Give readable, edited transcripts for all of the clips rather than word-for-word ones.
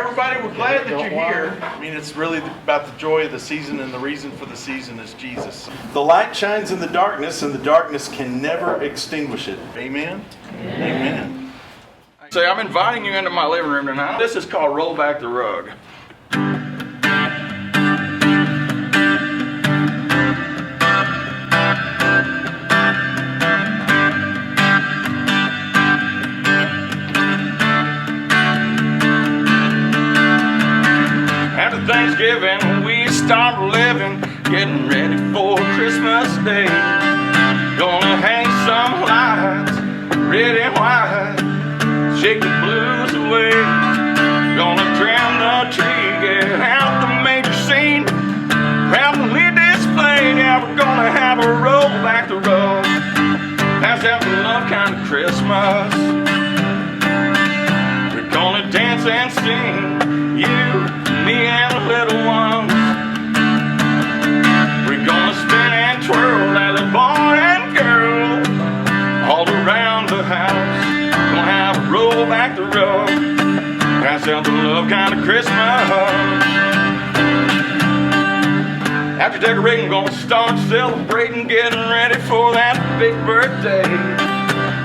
everybody, we're glad that you're here. I mean, it's really about the joy of the season, and the reason for the season is Jesus. The light shines in the darkness, and the darkness can never extinguish it. Amen? Amen. Say, I'm inviting you into my living room tonight. This is called Roll Back the Rug. After Thanksgiving, we start living, getting ready for Christmas Day. Gonna hang some lights, red and white, shake the blues away. Gonna trim the tree, get out the major scene, proudly display. Yeah, we're gonna have a roll back the road. That's that love kind of Christmas. We're gonna dance and sing, you, me and the little ones. We're gonna spin and twirl as a boy and girl all around the house. Gonna have a roll back the road. Pass out the love kind of Christmas. After decorating, gonna start celebrating, getting ready for that big birthday.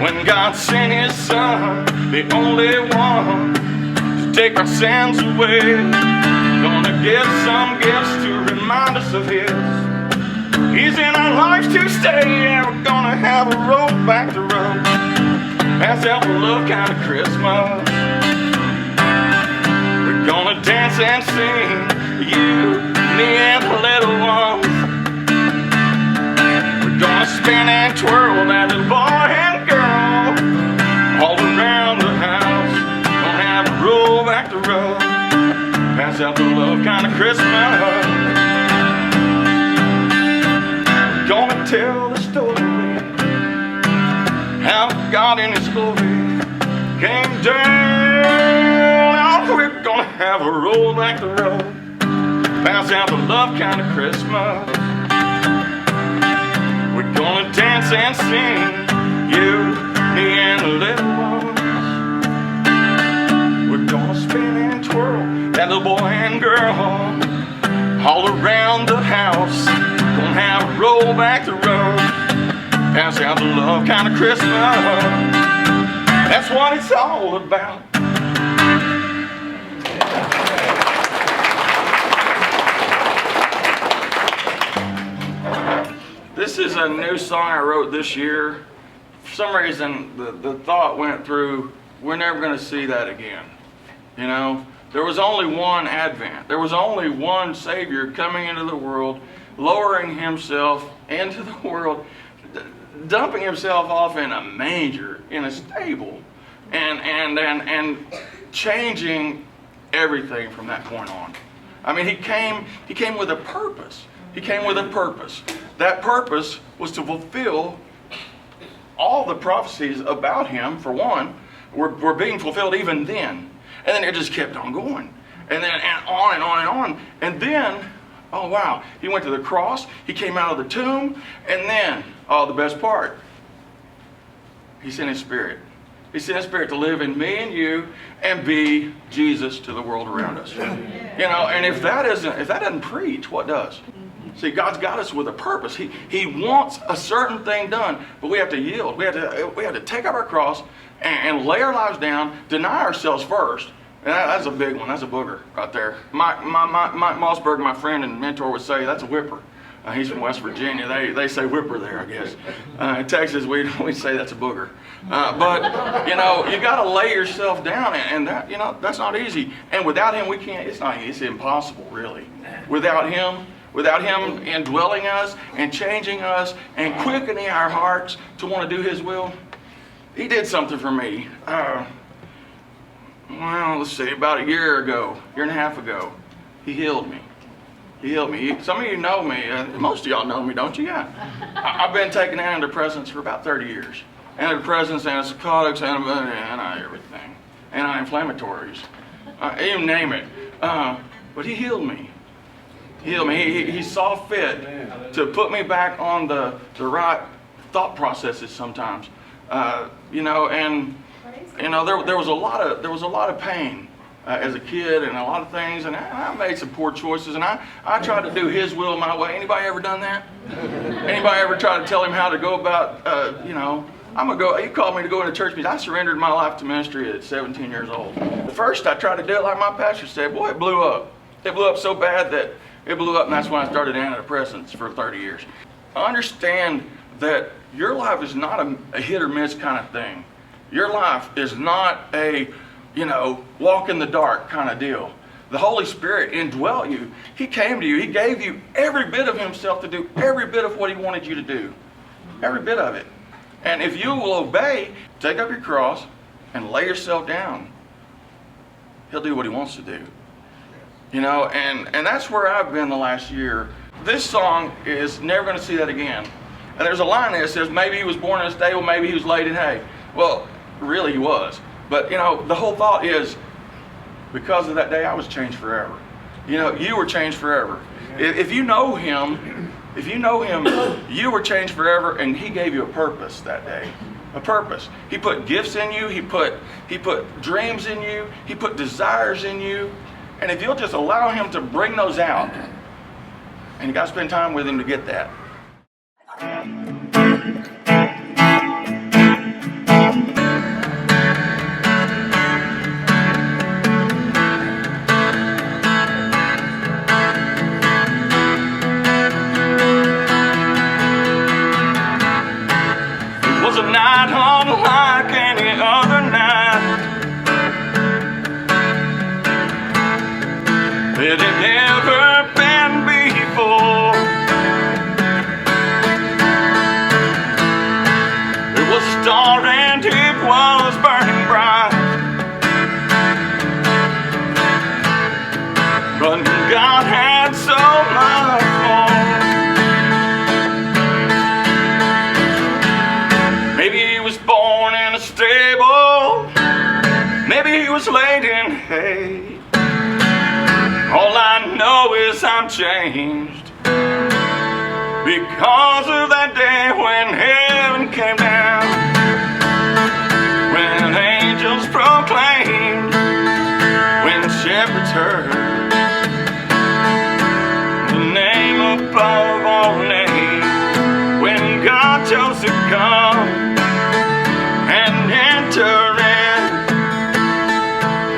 When God sent His Son, the only one to take our sins away. Gonna give some gifts to remind us of His. He's in our lives to stay. Yeah, we're gonna have a roll back the road. Pass out the love kind of Christmas. We're gonna dance and sing, you, me and the little ones. We're gonna spin and twirl that little boy and girl all around the house. Gonna have a roll back the road. Pass out the love kind of Christmas. We're gonna tell the story how God in His glory came down. We're gonna have a roll back the road. Pass out the love kind of Christmas. We're gonna dance and sing, you, me and the little ones. We're gonna spin and twirl that little boy and girl all around the house. Gonna have a roll back the road. Pass out the love kind of Christmas. That's what it's all about. This is a new song I wrote this year. For some reason, the thought went through, we're never going to see that again. You know, there was only one Advent. There was only one Savior coming into the world, lowering Himself into the world, dumping Himself off in a manger, in a stable, and changing everything from that point on. I mean, He came with a purpose. He came with a purpose. That purpose was to fulfill all the prophecies about Him, for one, were being fulfilled even then. And then it just kept on going. And then and on and on and on. And then, oh wow, He went to the cross, He came out of the tomb, and then, oh, the best part, He sent His Spirit. He sent His Spirit to live in me and you and be Jesus to the world around us. You know, and if that doesn't preach, what does? See, God's got us with a purpose. He wants a certain thing done, but we have to yield. We have to take up our cross and lay our lives down, deny ourselves first. And that's a big one. That's a booger right there. Mike Mossberg, my friend and mentor, would say that's a whipper. He's from West Virginia. They say whipper there, I guess. In Texas, we say that's a booger. But you know, you got to lay yourself down, and that, you know, that's not easy. And without Him, we can't. It's not. It's impossible, really. Without Him indwelling us and changing us and quickening our hearts to want to do His will. He did something for me. Well, let's see, about a year and a half ago, He healed me. He healed me. Some of you know me. Most of y'all know me, don't you? Yeah. I've been taking antidepressants for about 30 years. Antidepressants, antipsychotics, everything. Anti-inflammatories. You name it. But He healed me. He healed me. He saw fit to put me back on the right thought processes sometimes. You know, and you know, there was a lot of pain as a kid and a lot of things, and I made some poor choices, and I tried to do His will my way. Anybody ever done that? Anybody ever tried to tell Him how to go about, I'm gonna go. He called me to go into church meetings. I surrendered my life to ministry at 17 years old. At first, I tried to do it like my pastor said. Boy, it blew up. It blew up so bad that it blew up, and that's when I started antidepressants for 30 years. Understand that your life is not a hit or miss kind of thing. Your life is not a, walk in the dark kind of deal. The Holy Spirit indwelt you. He came to you. He gave you every bit of Himself to do every bit of what He wanted you to do. Every bit of it. And if you will obey, take up your cross and lay yourself down, He'll do what He wants to do. And that's where I've been the last year. This song is never going to see that again. And there's a line there that says, maybe he was born in a stable, maybe he was laid in hay. Well, really he was. But, the whole thought is, because of that day, I was changed forever. You were changed forever. If you know Him, you were changed forever, and He gave you a purpose that day. A purpose. He put gifts in you. He put dreams in you. He put desires in you. And if you'll just allow Him to bring those out, and you got to spend time with Him to get that. It was a night unlike any other night. It had never been before. It was a star and it was burning bright. But God had so much more. Maybe he was born in a stable. Maybe he was laid in hay. All I know is I'm changed because of that day when heaven came down, when angels proclaimed, when shepherds heard the name above all names, when God chose to come and enter in.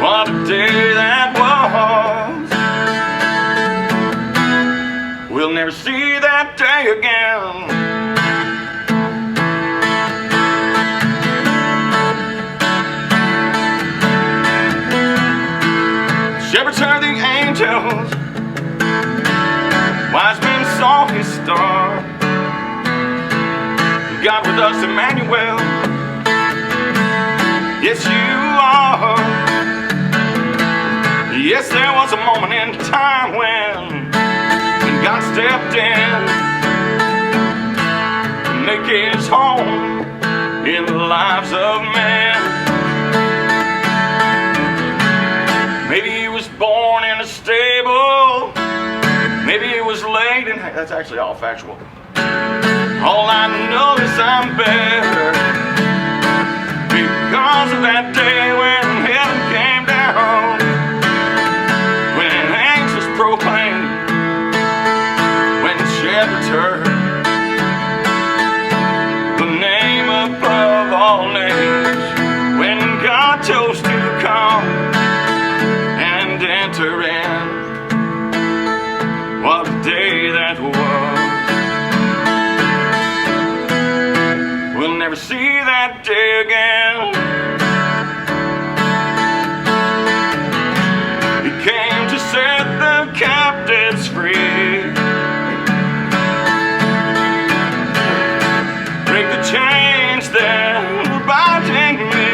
What a day that was. We'll never see that day again. Shepherds heard the angels, wise men saw His star. God with us, Emmanuel, yes you are. Yes, there was a moment in time when God stepped in to make His home in the lives of men. Maybe he was born in a stable. Maybe he was laid in hay. That's actually all factual. All I know is I'm better because of that day when heaven came down, when angels proclaimed, shepherds heard the name above all names, when God chose to come and enter in. What a day that was. We'll never see that day again. He came to set the captives free, the chains that were binding me.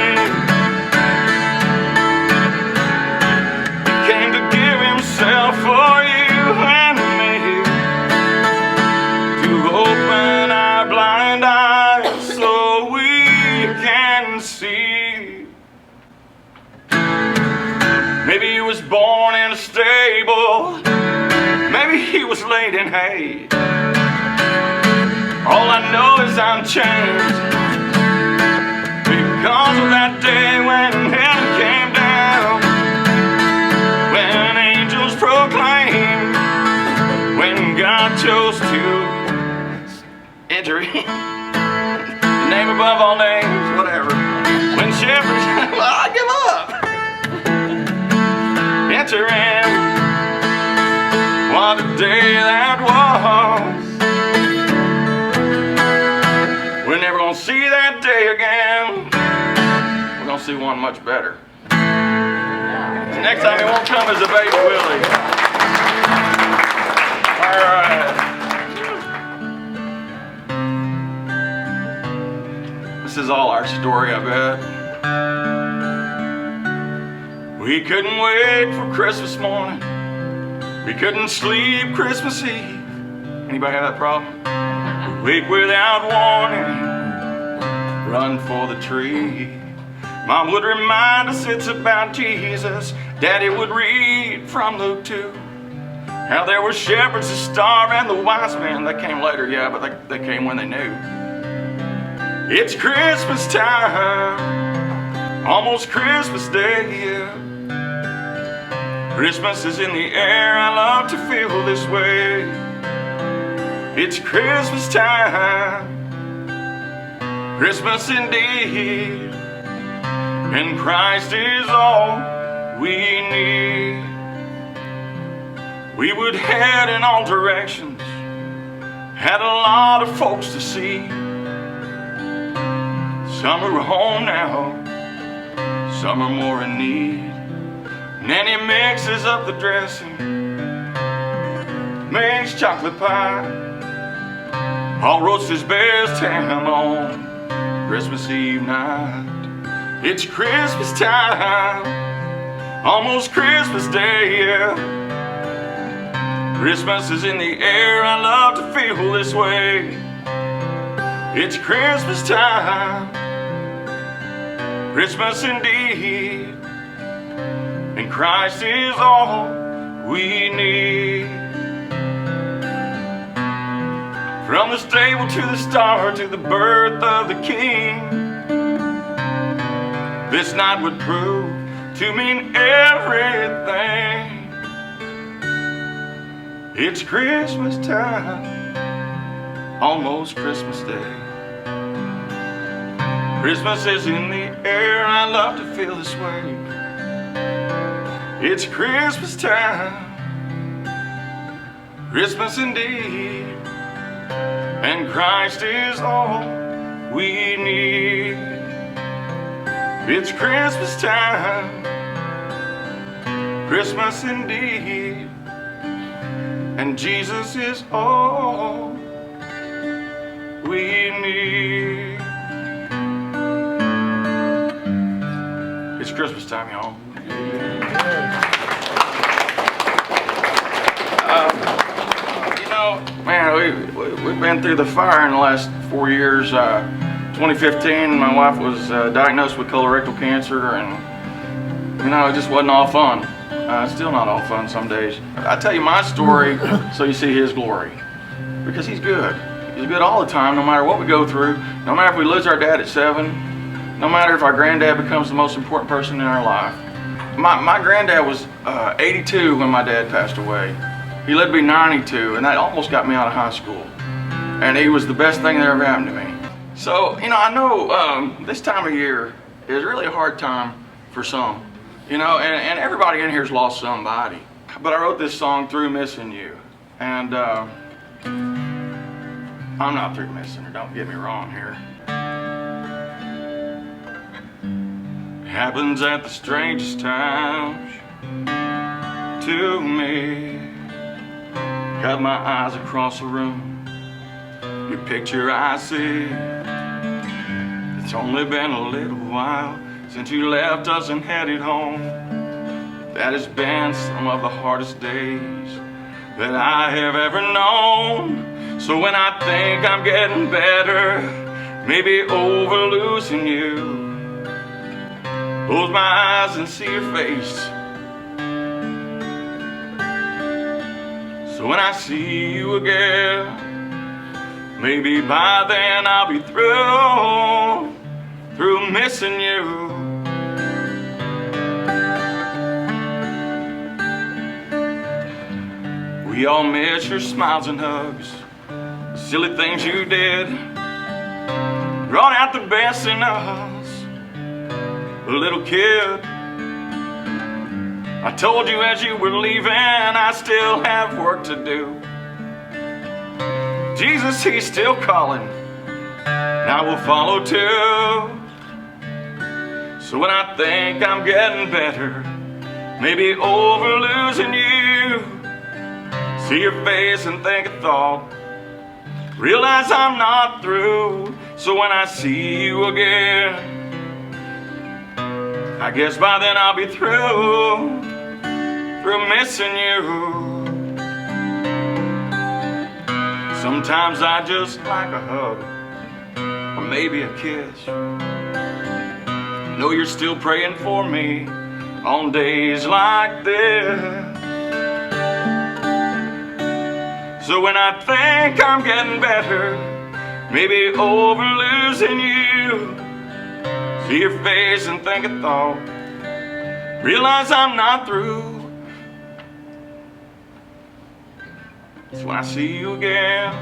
He came to give Himself for you and me, to open our blind eyes so we can see. Maybe he was born in a stable. Maybe he was laid in hay. All I know is I'm changed because of that day when heaven came down, chose to enter in. The name above all names, whatever. When shepherds, well, I give up. Enter in. What a day that was. We're never gonna see that day again. We're gonna see one much better. Next time he won't come as a baby, will he? All right. This is all our story, I bet. We couldn't wait for Christmas morning. We couldn't sleep Christmas Eve. Anybody have that problem? Wake without warning, run for the tree. Mom would remind us it's about Jesus. Daddy would read from Luke 2. How there were shepherds that starved and the wise men that came later, yeah, but they came when they knew. It's Christmas time, almost Christmas Day, yeah. Christmas is in the air, I love to feel this way. It's Christmas time, Christmas indeed, and Christ is all we need. We would head in all directions, had a lot of folks to see. Some are home now, some are more in need. Nanny mixes up the dressing, makes chocolate pie. Paul roasts his best ham on Christmas Eve night. It's Christmas time, almost Christmas Day, yeah. Christmas is in the air, I love to feel this way. It's Christmas time, Christmas indeed, and Christ is all we need. From the stable to the star to the birth of the King, this night would prove to mean everything. It's Christmas time, almost Christmas Day. Christmas is in the air, I love to feel this way. It's Christmas time, Christmas indeed, and Christ is all we need. It's Christmas time, Christmas indeed, and Jesus is all we need. It's Christmas time, y'all. You know, man, we've been through the fire in the last 4 years. 2015, my wife was diagnosed with colorectal cancer, and you know, it just wasn't all fun. It's still not all fun some days. I tell you my story so you see His glory, because He's good. He's good all the time, no matter what we go through, no matter if we lose our dad at 7, no matter if our granddad becomes the most important person in our life. My granddad was 82 when my dad passed away. He lived to be 92, and that almost got me out of high school. And he was the best thing that ever happened to me. So, you know, I know this time of year is really a hard time for some. You know, and everybody in here's lost somebody. But I wrote this song, Through Missing You. And I'm not through missing her, don't get me wrong here. It happens at the strangest times to me. Got my eyes across the room, your picture I see. It's only been a little while since you left us and headed home. That has been some of the hardest days that I have ever known. So when I think I'm getting better, maybe over losing you, close my eyes and see your face. So when I see you again, maybe by then I'll be through missing you. We all miss your smiles and hugs, the silly things you did. Brought out the best in us, a little kid. I told you as you were leaving, I still have work to do. Jesus, he's still calling, and I will follow too. So when I think I'm getting better, maybe over losing you, see your face and think a thought, realize I'm not through. So when I see you again, I guess by then I'll be through missing you. Sometimes I just like a hug, or maybe a kiss. Know you're still praying for me on days like this. So when I think I'm getting better, maybe over losing you, see your face and think a thought, realize I'm not through. So when I see you again,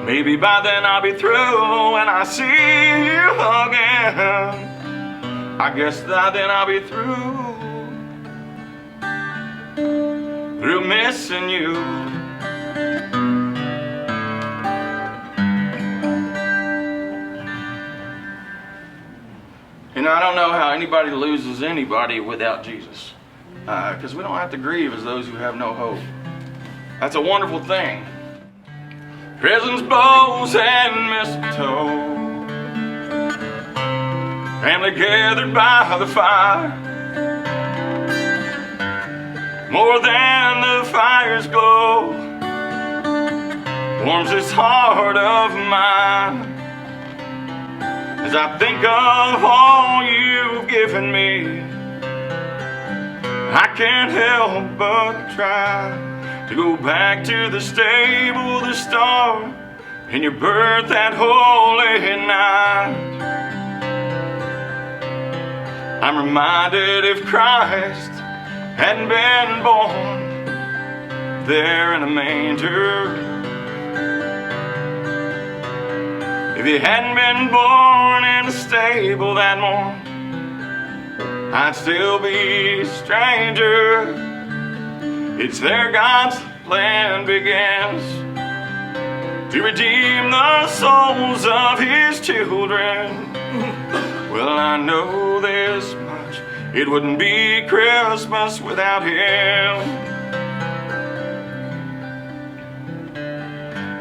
maybe by then I'll be through. When I see you again, I guess by then I'll be through missing you. You know, I don't know how anybody loses anybody without Jesus, because we don't have to grieve as those who have no hope. That's a wonderful thing. Presents, bows, and mistletoe, family gathered by the fire, more than the fire's glow, warms this heart of mine. As I think of all you've given me, I can't help but try to go back to the stable, the star, and your birth that holy night. I'm reminded if Christ hadn't been born there in a manger, if he hadn't been born in a stable that morn, I'd still be a stranger. It's there God's plan begins to redeem the souls of his children. Well, I know this much, it wouldn't be Christmas without him.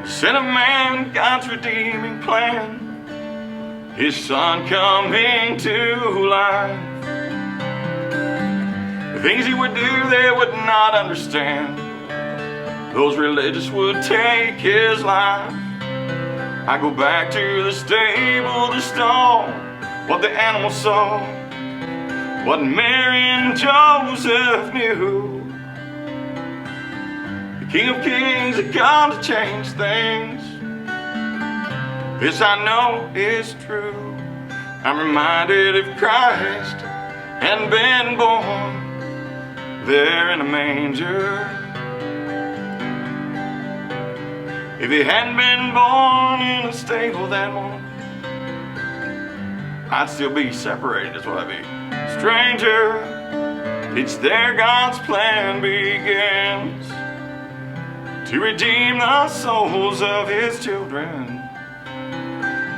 Son of man, God's redeeming plan, his son coming to life. The things he would do they would not understand, those religious would take his life. I go back to the stable, the stall, what the animals saw, what Mary and Joseph knew. The King of Kings had come to change things. This I know is true. I'm reminded if Christ hadn't been born there in a manger, if he hadn't been born in a stable that morning, I'd still be separated, is what I'd be. Stranger, it's there God's plan begins to redeem the souls of his children.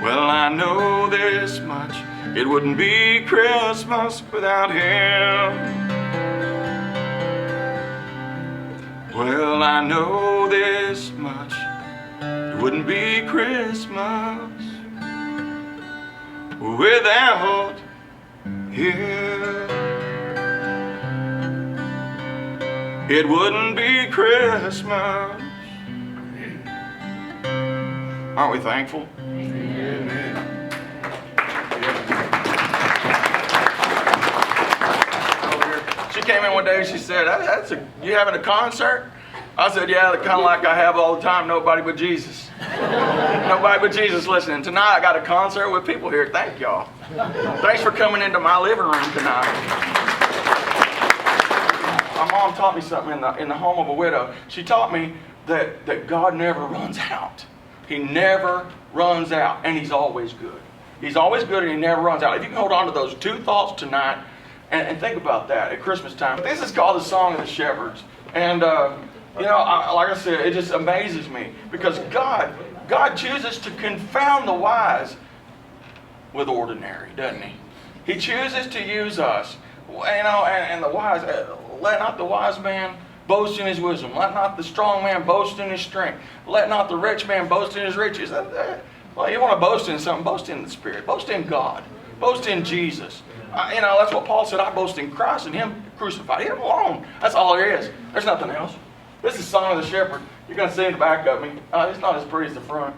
Well, I know this much, it wouldn't be Christmas without him. Well, I know this much, it wouldn't be Christmas without him. It wouldn't be Christmas. Aren't we thankful? Amen. She came in one day and she said, you having a concert? I said, yeah, kind of like I have all the time, nobody but Jesus. Nobody but Jesus listening. Tonight I got a concert with people here. Thank y'all. Thanks for coming into my living room tonight. I'm mom taught me something in the home of a widow. She taught me that God never runs out. He never runs out, and He's always good. He's always good, and He never runs out. If you can hold on to those two thoughts tonight, and think about that at Christmas time. This is called the Song of the Shepherds, and like I said, it just amazes me because God chooses to confound the wise with ordinary, doesn't He? He chooses to use us, and the wise. Let not the wise man boast in his wisdom. Let not the strong man boast in his strength. Let not the rich man boast in his riches. Well, you want to boast in something, boast in the Spirit. Boast in God. Boast in Jesus. That's what Paul said. I boast in Christ and Him crucified. Him alone. That's all there is. There's nothing else. This is Song of the Shepherd. You're going to see in the back of me. It's not as pretty as the front.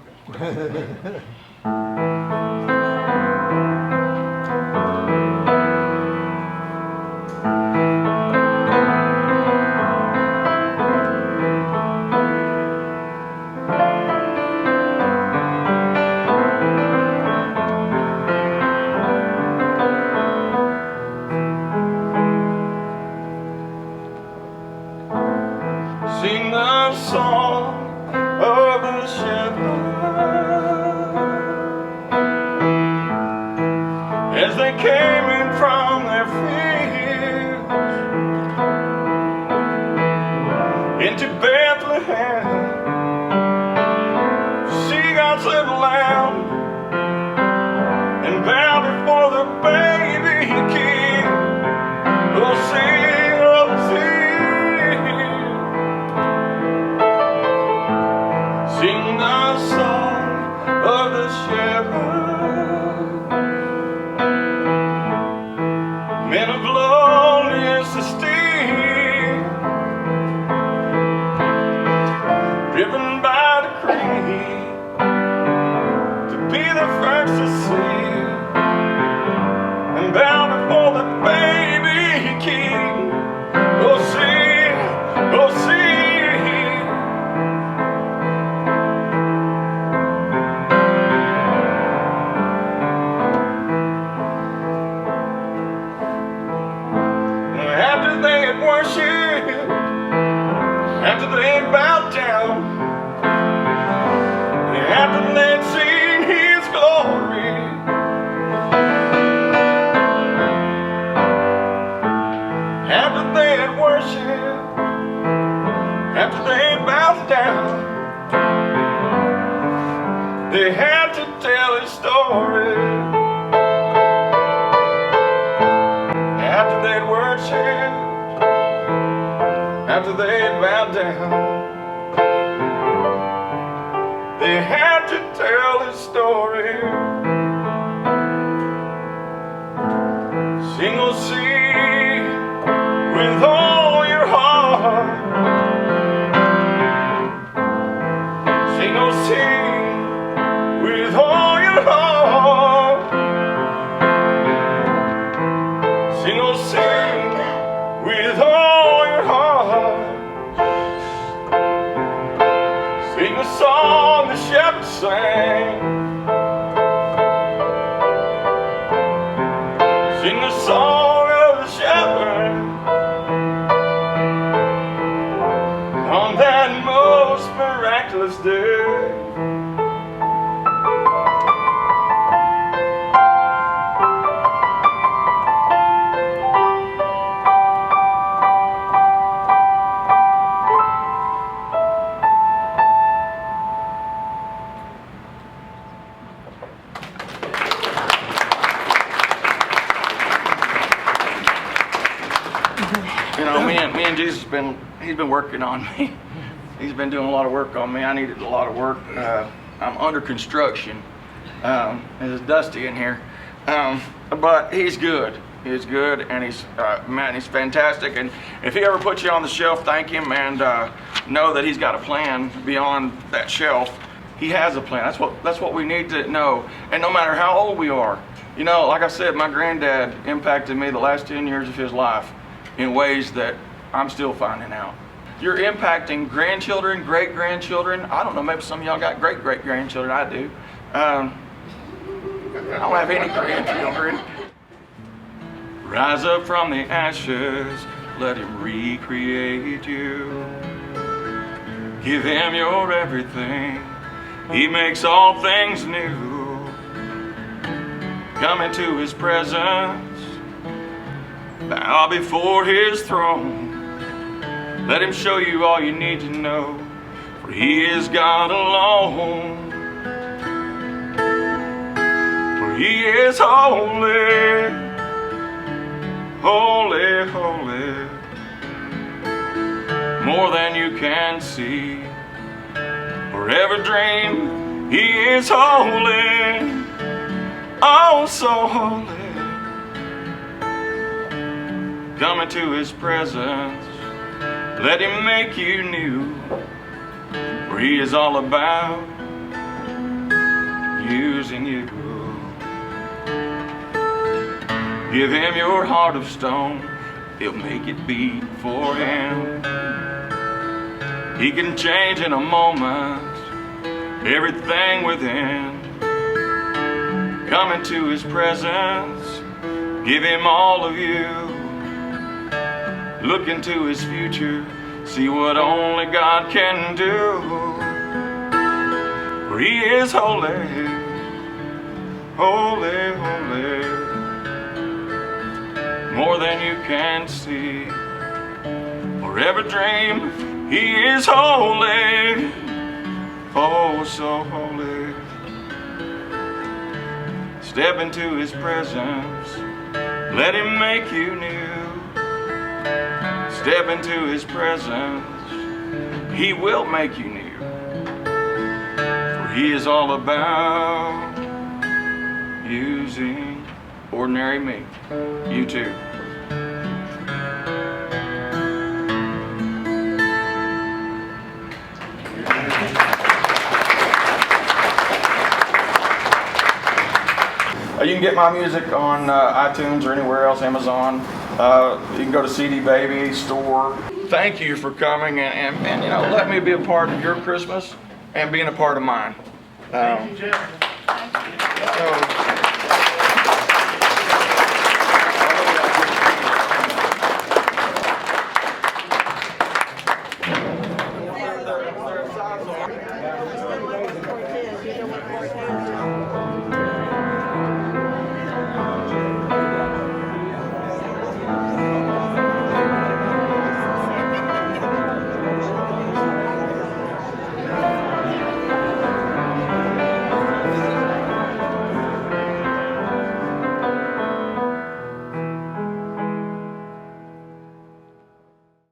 Sing the song of the shepherd as they came in from their fields into Bethlehem. See God's little lamb and bow before the baby King. Oh, sing, oh, sing. Sing the song of the shepherd, men of lowliest esteem, driven by decree to be the first to see and bow before the baby King. Oh, sing, oh, sing. After they had bowed down, after they had seen His glory, after they had worshipped, after they had bowed down, they had to tell His story. After they had worshipped, after they had bowed down, they had to tell His story. Sing, oh, sing with all your heart. Sing, oh, sing with all your heart. Sing, oh, sing with all your heart. Sing the song the shepherds sang. Sing the song of the shepherd on that most miraculous day. Me and Jesus he's been working on me. He's been doing a lot of work on me. I needed a lot of work. I'm under construction. It's dusty in here. But He's good. He's good, and He's fantastic. And if He ever puts you on the shelf, thank Him, and know that He's got a plan beyond that shelf. He has a plan. That's what we need to know. And no matter how old we are, like I said, my granddad impacted me the last 10 years of his life in ways that I'm still finding out. You're impacting grandchildren, great-grandchildren. I don't know, maybe some of y'all got great-great-grandchildren. I do. I don't have any grandchildren. Rise up from the ashes, let Him recreate you. Give Him your everything. He makes all things new. Come into His presence, bow before His throne. Let Him show you all you need to know, for He is God alone. For He is holy, holy, holy, more than you can see or ever dream. He is holy, oh so holy. Come into His presence, let Him make you new, for He is all about using you. Give Him your heart of stone, He'll make it beat for Him. He can change in a moment everything within. Come into His presence, give Him all of you. Look into His future, see what only God can do. For He is holy, holy, holy, more than you can see or ever dream. He is holy, oh so holy. Step into His presence, let Him make you new. Step into His presence, He will make you new. For He is all about using ordinary me. You too. You can get my music on iTunes or anywhere else, Amazon. You can go to CD Baby store. Thank you for coming and you know, let me be a part of your Christmas and being a part of mine. Thank you, Jeff. So,